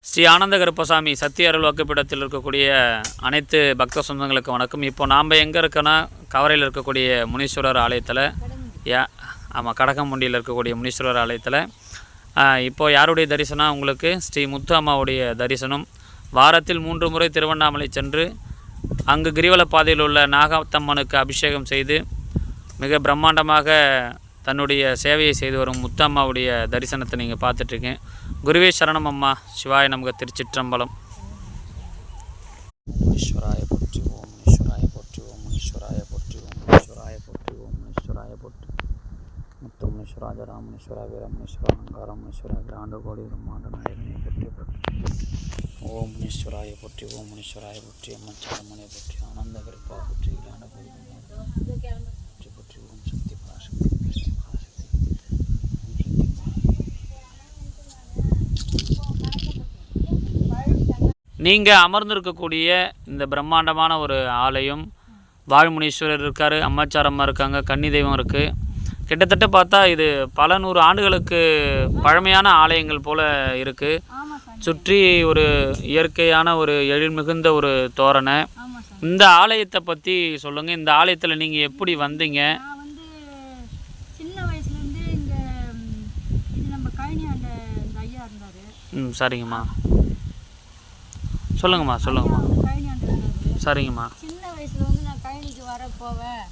ஸ்ரீ ஆனந்த கருப்பசாமி சத்திய அருள் வாக்குப்பீடத்தில் இருக்கக்கூடிய அனைத்து பக்த சொந்தங்களுக்கு வணக்கம். இப்போ நாம் எங்கே இருக்கோன்னா கவரையில் இருக்கக்கூடிய முனீஸ்வரர் ஆலயத்தில் ஆமாம் கடகமுண்டியில் இருக்கக்கூடிய முனீஸ்வரர் ஆலயத்தில் இப்போது யாருடைய தரிசனம்? உங்களுக்கு ஸ்ரீ முத்து அம்மாவுடைய தரிசனம். வாரத்தில் 3 முறை திருவண்ணாமலை சென்று அங்கு கிரிவல பாதையில் உள்ள நாகத்தம்மனுக்கு அபிஷேகம் செய்து மிக பிரம்மாண்டமாக தன்னுடைய சேவையை செய்து வரும் முத்தம்மாவுடைய தரிசனத்தை நீங்கள் பார்த்துட்ருக்கேன். குருவே சரணம் அம்மா. சிவாய நமக்கு. திருச்சிற்றம்பலம். ஈஸ்வராய போற்றி ஓம், ஈஸ்வராய போற்றி ஓம், ஈஸ்வராய போற்றி ஓம், ஈஸ்வராய போற்றி ஓம், ஈஸ்வராய போற்றி. முத்தம் ஈஸ்வராஜ ராமேஸ்வரா வீரமேஸ்வரா அங்காரம் ஈஸ்வரா ஆண்டு கோடி பிரம்மாண்ட நாயகனை போற்றி போற்றி. ஓம் ஈஸ்வராய போற்றி ஓம், ஈஸ்வராய போற்றி அம்மச்சாரமனை போற்றி ஆனந்த கருப்பா போற்றி ஆண்டு கோடி போற்றி போற்றி. ஓம் சக்தி பராசக்தி. நீங்கள் அமர்ந்திருக்கக்கூடிய இந்த பிரம்மாண்டமான ஒரு ஆலயம், வாழ்முனீஸ்வரர் இருக்கார், அம்மாச்சாரம்மா இருக்காங்க, கன்னி தெய்வம் இருக்குது. கிட்டத்தட்ட பார்த்தா இது பல 100 ஆண்டுகளுக்கு பழமையான ஆலயங்கள் போல் இருக்குது. சுற்றி ஒரு இயற்கையான ஒரு எழில் மிகுந்த ஒரு தோரணை. இந்த ஆலயத்தை பற்றி சொல்லுங்கள். இந்த ஆலயத்தில் நீங்கள் எப்படி வந்தீங்க? சரிங்கம்மா, சொல்லுங்கம்மா சொல்லுங்கம்மா. சரிங்கம்மா. சின்ன வயசுல வந்து நான் கழனிக்கு வர போவேன்.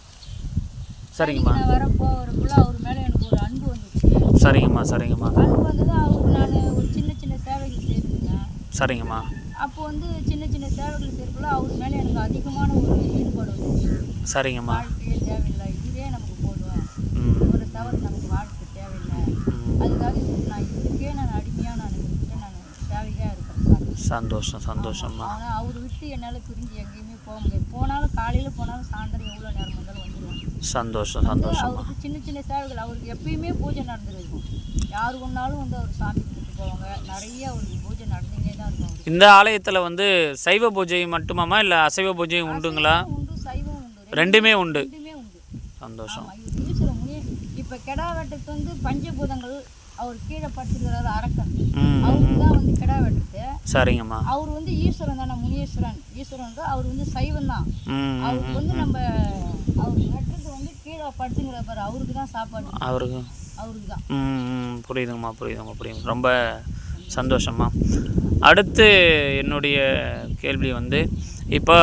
சரிங்கம்மா. வரப்போகிறக்குள்ள அவர் மேலே எனக்கு ஒரு அன்பு வந்துச்சு. சரிங்கம்மா சரிங்கம்மா. அன்பு வந்தது. அவருக்கு நான் ஒரு சின்ன சின்ன சேவைகள் செய்திருந்தேன். சரிங்கம்மா. அப்போ வந்து சின்ன சின்ன சேவைகள் செய்யக்குள்ள அவர் மேலே எனக்கு அதிகமான ஒரு ஈடுபாடு வந்துச்சு. சரிங்கம்மா. வாழ்க்கையே தேவையில்லை, இதுவே நமக்கு போதும், ஒரு தவறு நமக்கு வாழ்க்கை தேவையில்லை, அதுக்காக நான் இதுக்கே நான் அடிமையாக நான் சேவையாக இருக்கிறேன். சந்தோஷம் சந்தோஷம்மா. ஆனால் அவர் விட்டு என்னால் பிரிஞ்சு எங்கேயுமே போக முடியாது. போனாலும் காலையில் போனாலும் சாயந்தரம் எவ்வளோ நேரம் வந்தாலும் வந்துடுவோம். சந்தோஷம் சந்தோஷம். அவருக்கு சின்ன சின்ன சேவைகள், அவருக்கு எப்பயுமே பூஜை நடந்துருக்கும். யார் ஒன்றாலும் வந்து அவர் சாமி கொடுத்துட்டு போவாங்க. நிறைய அவருக்கு பூஜை நடந்துகிட்டே தான் இருக்கும். இந்த ஆலயத்தில் வந்து சைவ பூஜை மட்டுமாம்மா இல்லை அசைவ பூஜையும் உண்டுங்களா? உண்டு, சைவம் உண்டு, ரெண்டுமே உண்டு. ரெண்டுமே உண்டு. சந்தோஷம். இப்போ கெடா வெட்டுறது வந்து பஞ்சபூதங்கள் அவர் கீழே படுத்துக்கிறாரு அரக்கன். அவருக்கு தான் வந்து கிடா வெட்டுறது. சரிங்கம்மா. அவர் வந்து ஈஸ்வரன் தானே, முனீஸ்வரன். ஈஸ்வரன் தான் அவர் வந்து சைவம் தான். அவருக்கு வந்து நம்ம அவர் வெட்டுறது வந்து கீழே படுத்துங்கிற பாரு, அவருக்கு தான் சாப்பாடு. அவருக்கு தான். புரியுதுங்கம்மா புரியுதுங்கம்மா புரியுது. ரொம்ப சந்தோஷம்மா. அடுத்து என்னுடைய கேள்வி வந்து இப்போ